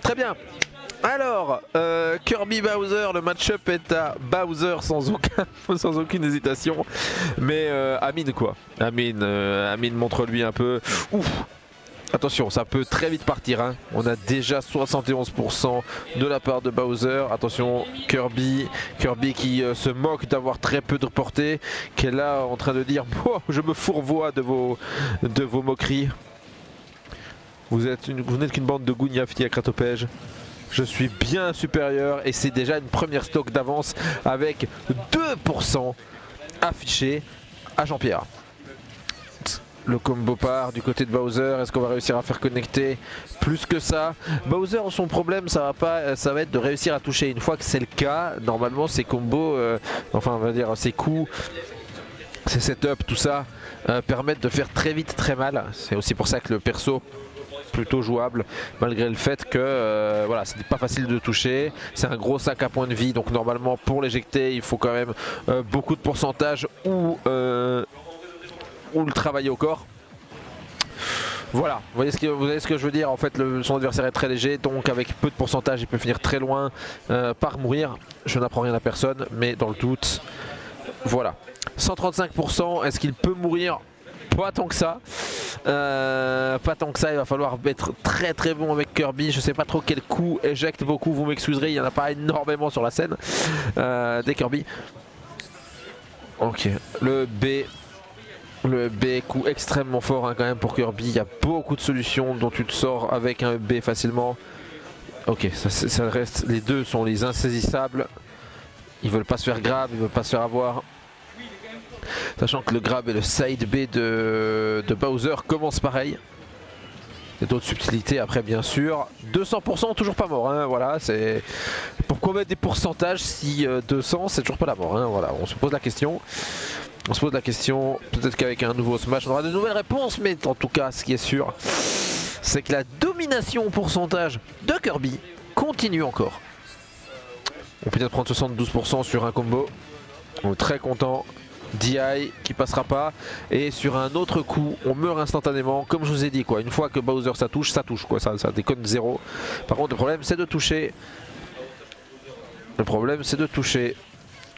Très bien. Alors, Kirby Bowser, le match-up est à Bowser sans aucune hésitation. Mais Amine quoi. Amine montre-lui un peu. Ouf. Attention, ça peut très vite partir. Hein. On a déjà 71% de la part de Bowser. Attention, Kirby qui se moque d'avoir très peu de portée, qui est là en train de dire oh, je me fourvoie de vos moqueries. Vous n'êtes qu'une bande de gougnafiers à Kratopège. Je suis bien supérieur et c'est déjà une première stock d'avance avec 2% affiché à Jean-Pierre. Le combo part du côté de Bowser. Est-ce qu'on va réussir à faire connecter plus que ça? Bowser, son problème, ça va être de réussir à toucher. Une fois que c'est le cas, normalement ses combos, enfin on va dire ses coups, ses setups, tout ça, permettent de faire très vite très mal. C'est aussi pour ça que le perso plutôt jouable, malgré le fait que voilà, c'est pas facile de toucher, c'est un gros sac à points de vie, donc normalement pour l'éjecter il faut quand même beaucoup de pourcentage ou le travailler au corps. Voilà, vous voyez ce que je veux dire. En fait, son adversaire est très léger, donc avec peu de pourcentage il peut finir très loin par mourir. Je n'apprends rien à personne, mais dans le doute, voilà. 135%, est-ce qu'il peut mourir? Pas tant que ça. Pas tant que ça, il va falloir être très très bon avec Kirby. Je sais pas trop quel coup éjecte beaucoup, vous m'excuserez, il n'y en a pas énormément sur la scène des Kirby. Ok, le B, coup extrêmement fort hein, quand même pour Kirby. Il y a beaucoup de solutions dont tu te sors avec un B facilement. Ok, ça reste, les deux sont les insaisissables. Ils veulent pas se faire grab, ils veulent pas se faire avoir. Sachant que le grab et le side B de Bowser commencent pareil. Il y a d'autres subtilités après bien sûr. 200% toujours pas mort, hein, voilà, c'est... Pourquoi mettre des pourcentages si 200 c'est toujours pas la mort, hein, voilà, on se pose la question. On se pose la question, peut-être qu'avec un nouveau Smash on aura de nouvelles réponses, mais en tout cas ce qui est sûr, c'est que la domination au pourcentage de Kirby continue encore. On peut peut-être prendre 72% sur un combo, on est très content. DI qui passera pas, et sur un autre coup on meurt instantanément comme je vous ai dit quoi. Une fois que Bowser ça touche quoi, ça déconne zéro. Par contre le problème c'est de toucher. Le problème c'est de toucher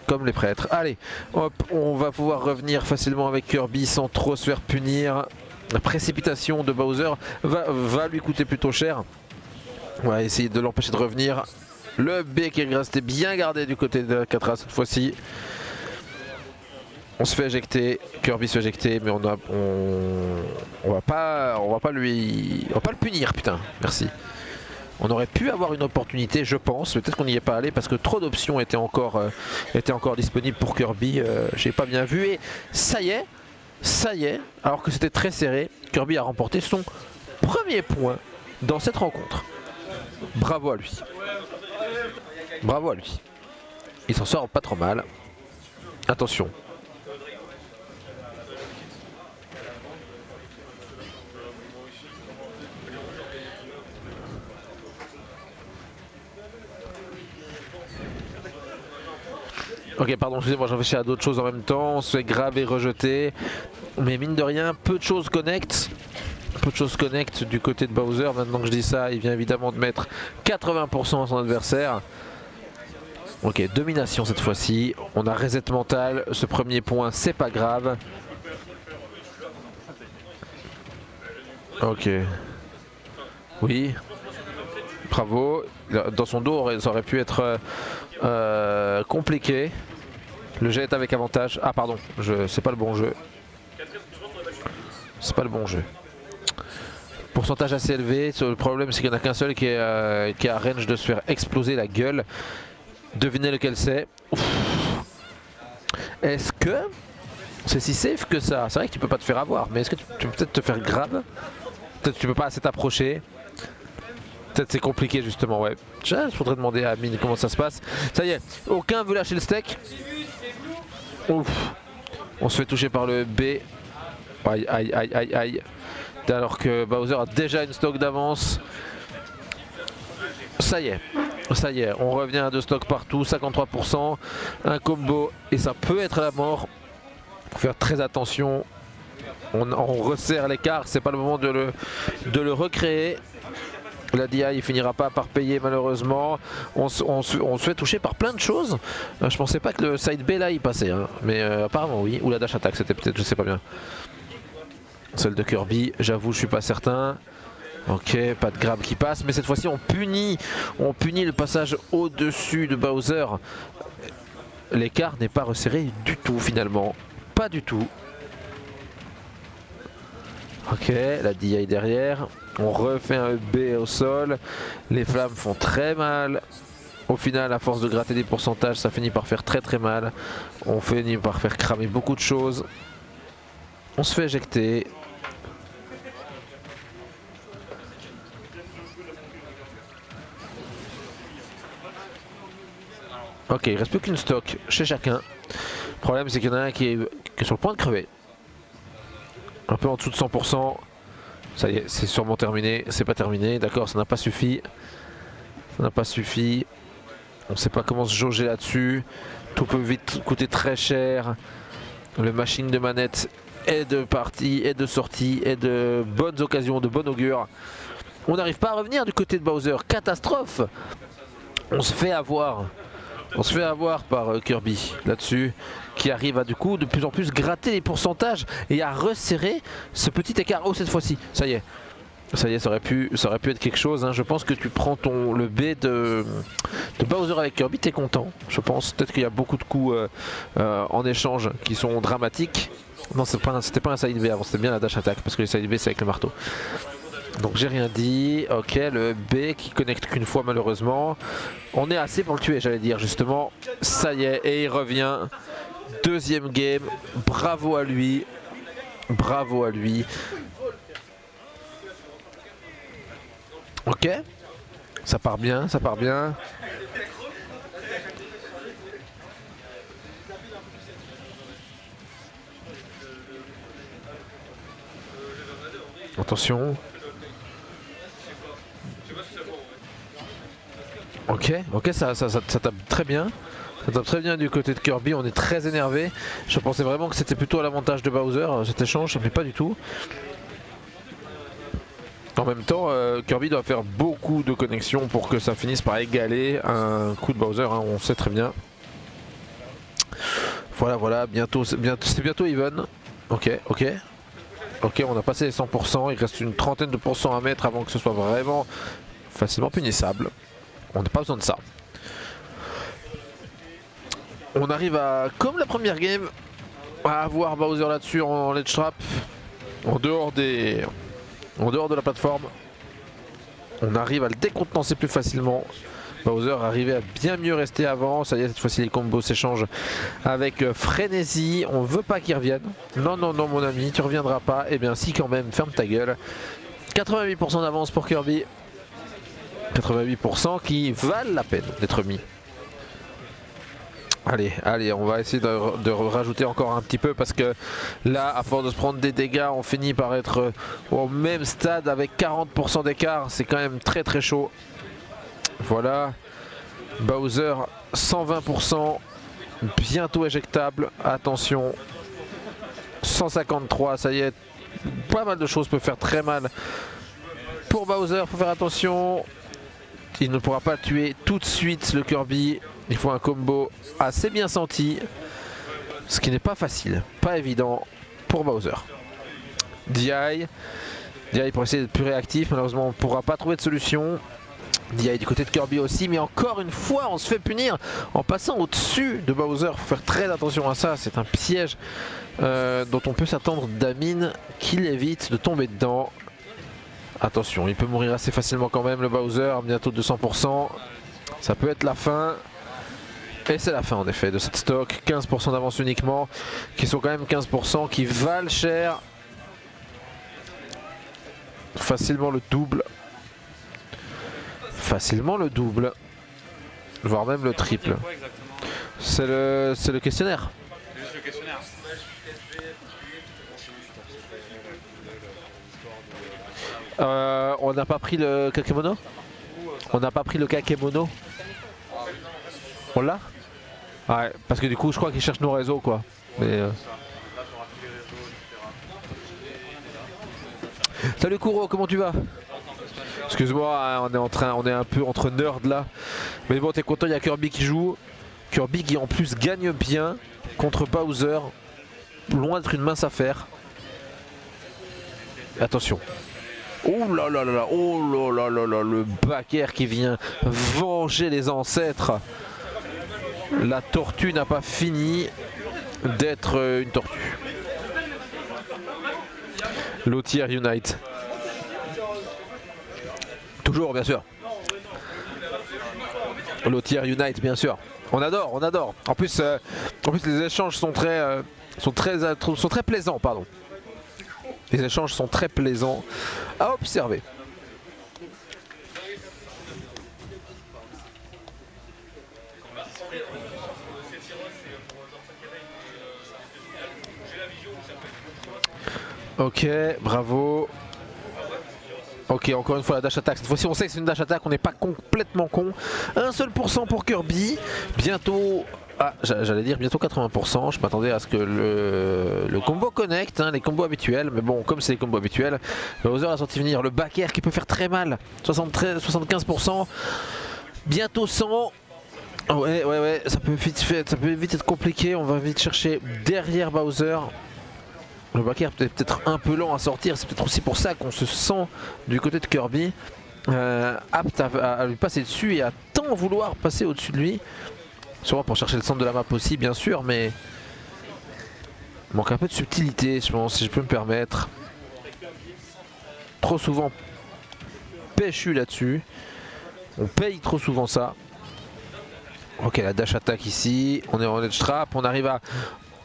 comme les prêtres. Allez hop, on va pouvoir revenir facilement avec Kirby sans trop se faire punir. La précipitation de Bowser va lui coûter plutôt cher. On va essayer de l'empêcher de revenir. Le B qui est resté bien gardé du côté de 4A cette fois-ci. On se fait éjecter, Kirby se fait éjecter, mais on va pas le punir, putain, merci. On aurait pu avoir une opportunité, je pense, peut-être qu'on n'y est pas allé parce que trop d'options étaient encore disponibles pour Kirby, j'ai pas bien vu, et ça y est, alors que c'était très serré, Kirby a remporté son premier point dans cette rencontre. Bravo à lui. Bravo à lui. Il s'en sort pas trop mal. Attention. Ok, pardon, excusez-moi, j'en réfléchis à d'autres choses en même temps. On se fait grab et rejeter. Mais mine de rien, peu de choses connectent. Peu de choses connectent du côté de Bowser. Maintenant que je dis ça, il vient évidemment de mettre 80% à son adversaire. Ok, domination cette fois-ci. On a reset mental. Ce premier point, c'est pas grave. Ok. Oui. Bravo. Dans son dos, ça aurait pu être compliqué. Le jet est avec avantage. Ah pardon, c'est pas le bon jeu. C'est pas le bon jeu. Pourcentage assez élevé. Le problème c'est qu'il n'y en a qu'un seul qui est à range de se faire exploser la gueule. Devinez lequel c'est. Est-ce que c'est si safe que ça? C'est vrai que tu peux pas te faire avoir, mais est-ce que tu peux peut-être te faire grab? Peut-être que tu peux pas assez t'approcher. Peut-être c'est compliqué justement, ouais. Je faudrait demander à Amine comment ça se passe. Ça y est, aucun veut lâcher le steak. Ouf. On se fait toucher par le B. Aïe aïe aïe aïe aïe. Alors que Bowser a déjà une stock d'avance. Ça y est, on revient à 2 stocks partout, 53%, un combo et ça peut être la mort. Faut faire très attention. On resserre l'écart, c'est pas le moment de le recréer. La DI il finira pas par payer malheureusement. On se fait toucher par plein de choses. Je pensais pas que le side B là il passait, hein. Mais apparemment oui. Ou la dash attack c'était peut-être, je sais pas bien. Celle de Kirby, j'avoue je suis pas certain. Ok, pas de grab qui passe, mais cette fois-ci on punit le passage au-dessus de Bowser. L'écart n'est pas resserré du tout finalement. Pas du tout. Ok, la DI derrière. On refait un B au sol. Les flammes font très mal. Au final, à force de gratter des pourcentages, ça finit par faire très très mal. On finit par faire cramer beaucoup de choses. On se fait éjecter. Ok, il reste plus qu'une stock chez chacun. Le problème c'est qu'il y en a un qui est sur le point de crever. Un peu en dessous de 100%. Ça y est, c'est sûrement terminé. C'est pas terminé, d'accord, ça n'a pas suffi. Ça n'a pas suffi. On ne sait pas comment se jauger là-dessus. Tout peut vite coûter très cher. Le machine de manette est de partie, est de sortie, est de bonnes occasions, de bon augure. On n'arrive pas à revenir du côté de Bowser. Catastrophe. On se fait avoir. On se fait avoir par Kirby là-dessus, qui arrive à du coup de plus en plus gratter les pourcentages et à resserrer ce petit écart. Oh, cette fois-ci, ça y est. Ça y est, ça aurait pu être quelque chose, hein. Je pense que tu prends le B de Bowser avec Kirby, t'es content. Je pense peut-être qu'il y a beaucoup de coups en échange qui sont dramatiques. Non, c'était pas un side B avant, c'était bien la dash attack parce que les side B c'est avec le marteau. Donc j'ai rien dit. Ok, le B qui connecte qu'une fois malheureusement. On est assez pour le tuer, j'allais dire justement. Ça y est, et il revient. Deuxième game. Bravo à lui. Bravo à lui. Ok. Ça part bien, ça part bien. Attention. Ok, ça tape très bien. Ça tape très bien du côté de Kirby, on est très énervé. Je pensais vraiment que c'était plutôt à l'avantage de Bowser cet échange, mais pas du tout. En même temps, Kirby doit faire beaucoup de connexions pour que ça finisse par égaler un coup de Bowser, hein, on sait très bien. Voilà, c'est bientôt even. Ok, on a passé les 100%, il reste une trentaine de pourcents à mettre avant que ce soit vraiment facilement punissable. On n'a pas besoin de ça. On arrive à, comme la première game, à avoir Bowser là-dessus en ledge trap, en dehors de la plateforme. On arrive à le décontenancer plus facilement. Bowser arrivait à bien mieux rester avant. Ça y est, cette fois-ci les combos s'échangent avec frénésie. On veut pas qu'il revienne. Non mon ami, tu reviendras pas. Eh bien si quand même, ferme ta gueule. 88% d'avance pour Kirby. 88% qui valent la peine d'être mis. Allez, on va essayer de rajouter encore un petit peu parce que là, à force de se prendre des dégâts, on finit par être au même stade avec 40% d'écart. C'est quand même très très chaud. Voilà, Bowser 120%, bientôt éjectable. Attention, 153, ça y est, pas mal de choses peuvent faire très mal. Pour Bowser, faut faire attention. Il ne pourra pas tuer tout de suite le Kirby. Il faut un combo assez bien senti. Ce qui n'est pas facile, pas évident pour Bowser. DI pour essayer d'être plus réactif. Malheureusement, on ne pourra pas trouver de solution. DI du côté de Kirby aussi. Mais encore une fois, on se fait punir en passant au-dessus de Bowser. Il faut faire très attention à ça. C'est un piège dont on peut s'attendre d'Amine qu'il évite de tomber dedans. Attention, il peut mourir assez facilement quand même le Bowser, bientôt 200%. Ça peut être la fin. Et c'est la fin en effet de cette stock. 15% d'avance uniquement, qui sont quand même 15% qui valent cher. Facilement le double. Voire même le triple. C'est le questionnaire. C'est juste le questionnaire. On n'a pas pris le kakemono? On n'a pas pris le kakemono? On l'a? Ouais, parce que du coup je crois qu'ils cherchent nos réseaux quoi. Mais Salut Kuro, comment tu vas? Excuse-moi, hein, on est un peu entre nerds là. Mais bon, t'es content, il y a Kirby qui joue. Kirby qui en plus gagne bien contre Bowser. Loin d'être une mince affaire. Attention. Oh là là là là, oh là là là là, le back air qui vient venger les ancêtres. La tortue n'a pas fini d'être une tortue. Lothier Unite. Toujours, bien sûr. Lothier Unite, bien sûr. On adore, on adore. En plus les échanges sont très plaisants, pardon. Les échanges sont très plaisants à observer. Ok, bravo. Ok, encore une fois la dash attack. Cette fois-ci on sait que c'est une dash attack, on n'est pas complètement con. 1 seul % pour Kirby. Bientôt... Ah, j'allais dire bientôt 80%. Je m'attendais à ce que le combo connecte, hein, les combos habituels. Mais bon, comme c'est les combos habituels, Bowser a sorti venir le back air qui peut faire très mal. 75%. Bientôt 100. Ouais, ça peut vite être compliqué. On va vite chercher derrière Bowser. Le back air peut-être un peu lent à sortir. C'est peut-être aussi pour ça qu'on se sent du côté de Kirby apte à lui passer dessus et à tant vouloir passer au-dessus de lui. Sûrement pour chercher le centre de la map aussi, bien sûr, mais il manque un peu de subtilité, je pense, si je peux me permettre. Trop souvent péchu là-dessus. On paye trop souvent ça. Ok, la dash attack ici. On est en edge trap. On arrive à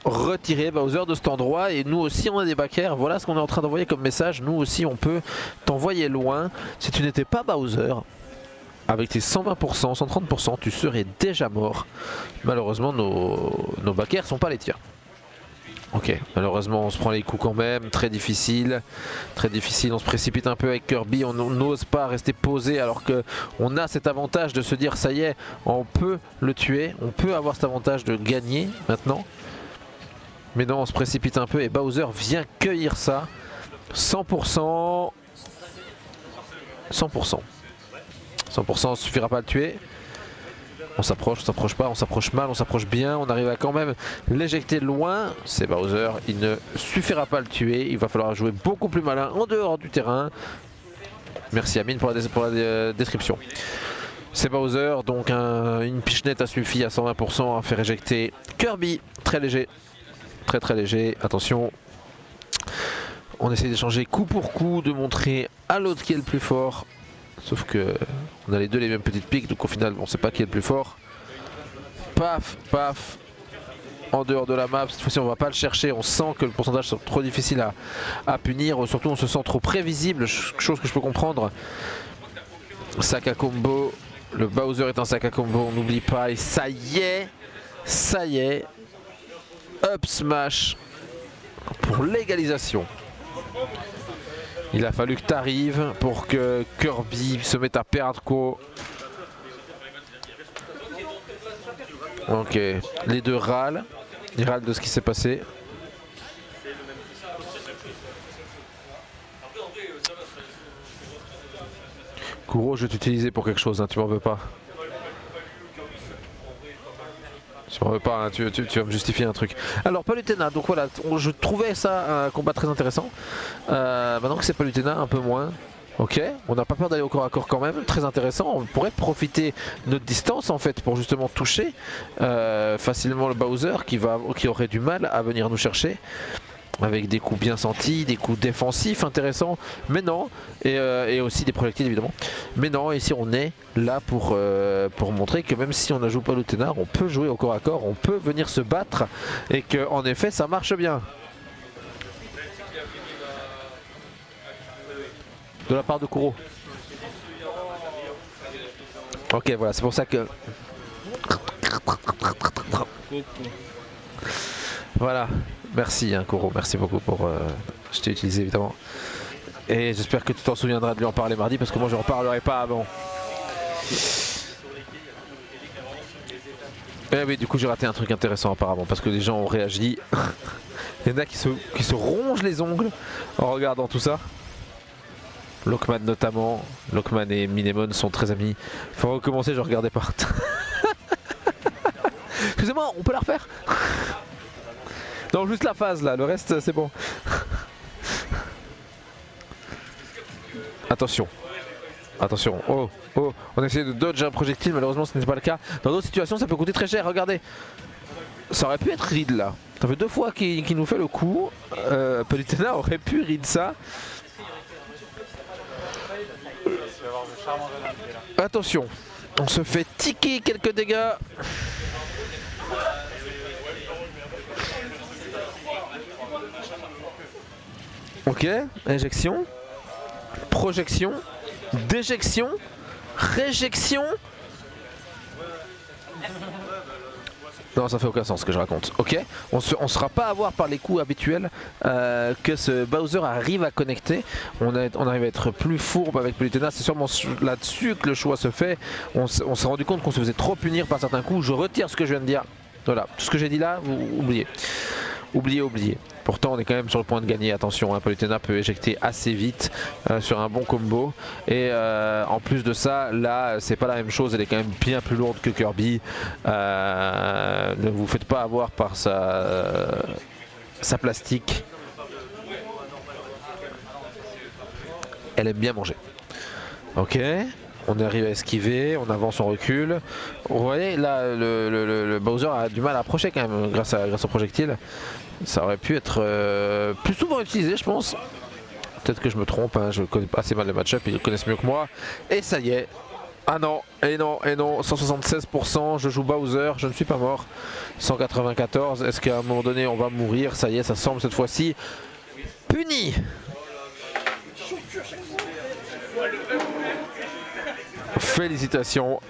retirer Bowser de cet endroit. Et nous aussi, on a des back air. Voilà ce qu'on est en train d'envoyer comme message. Nous aussi, on peut t'envoyer loin. Si tu n'étais pas Bowser, avec tes 120%, 130%, tu serais déjà mort. Malheureusement, nos back air sont pas les tiens. Ok, malheureusement on se prend les coups quand même, très difficile, on se précipite un peu avec Kirby, on n'ose pas rester posé alors que on a cet avantage de se dire ça y est, on peut le tuer, on peut avoir cet avantage de gagner maintenant. Mais non, on se précipite un peu et Bowser vient cueillir ça, 100%, 100%, 100% suffira pas à le tuer. On s'approche pas, on s'approche mal, on s'approche bien, on arrive à quand même l'éjecter loin. C'est Bowser, il ne suffira pas à le tuer, il va falloir jouer beaucoup plus malin en dehors du terrain. Merci Amine pour la description. C'est Bowser, donc une pichenette a suffi à 120% à faire éjecter Kirby. Très léger, très léger, attention. On essaie d'échanger coup pour coup, de montrer à l'autre qui est le plus fort. Sauf que on a les deux les mêmes petites piques, donc au final on sait pas qui est le plus fort. Paf, paf, en dehors de la map. Cette fois-ci on va pas le chercher, on sent que le pourcentage est trop difficile à punir. Surtout on se sent trop prévisible, chose que je peux comprendre. Sac à combo, le Bowser est un sac à combo, on n'oublie pas. Et ça y est, up smash pour l'égalisation. Il a fallu que tu arrives pour que Kirby se mette à perdre quoi. Ok, les deux râlent. Ils râlent de ce qui s'est passé. Kuro, je vais t'utiliser pour quelque chose, hein, tu m'en veux pas. Tu m'en veux pas, hein, tu vas me justifier un truc. Alors Palutena, donc voilà, je trouvais ça un combat très intéressant. Maintenant que c'est Palutena, un peu moins. Ok, on n'a pas peur d'aller au corps à corps quand même, très intéressant. On pourrait profiter de notre distance en fait pour justement toucher facilement le Bowser qui aurait du mal à venir nous chercher. Avec des coups bien sentis, des coups défensifs intéressants, mais non, et aussi des projectiles évidemment. Mais non, ici on est là pour montrer que même si on ne joue pas Palutena, on peut jouer au corps à corps, on peut venir se battre, et que en effet ça marche bien. De la part de Kuro. Ok, voilà, c'est pour ça que... Voilà, merci hein, Kuro, merci beaucoup pour... je t'ai utilisé évidemment. Et j'espère que tu t'en souviendras de lui en parler mardi parce que moi je n'en parlerai pas avant. Et oui, du coup j'ai raté un truc intéressant apparemment parce que les gens ont réagi. Il y en a qui se rongent les ongles en regardant tout ça. Lockman notamment. Lockman et Minemon sont très amis. Faut recommencer, je regardais pas. Excusez-moi, on peut la refaire? Non, juste la phase là, le reste c'est bon. Attention. Attention, oh, oh, on a essayé de dodge un projectile, malheureusement ce n'est pas le cas. Dans d'autres situations ça peut coûter très cher, regardez. Ça aurait pu être read là. Ça fait 2 fois qu'il nous fait le coup. Palutena aurait pu read ça. Attention, on se fait ticker quelques dégâts. Ok, injection, projection, déjection, réjection. Non, ça fait aucun sens ce que je raconte. Ok, on ne sera pas à voir par les coups habituels que ce Bowser arrive à connecter. On arrive à être plus fourbe avec Palutena. C'est sûrement là-dessus que le choix se fait. On s'est rendu compte qu'on se faisait trop punir par certains coups. Je retire ce que je viens de dire. Voilà, tout ce que j'ai dit là, vous oubliez. Oubliez. Pourtant on est quand même sur le point de gagner, attention, hein, Palutena peut éjecter assez vite sur un bon combo. Et en plus de ça, là c'est pas la même chose, elle est quand même bien plus lourde que Kirby. Ne vous faites pas avoir par sa plastique. Elle aime bien manger. Ok, on arrive à esquiver, on avance, on recule. Vous voyez là le Bowser a du mal à approcher quand même grâce au projectile. Ça aurait pu être plus souvent utilisé je pense. Peut-être que je me trompe, hein, je connais pas assez mal le match-up, ils le connaissent mieux que moi. Et ça y est. Ah non, et non, 176%, je joue Bowser, je ne suis pas mort. 194, est-ce qu'à un moment donné on va mourir? Ça y est, ça semble cette fois-ci puni. Félicitations.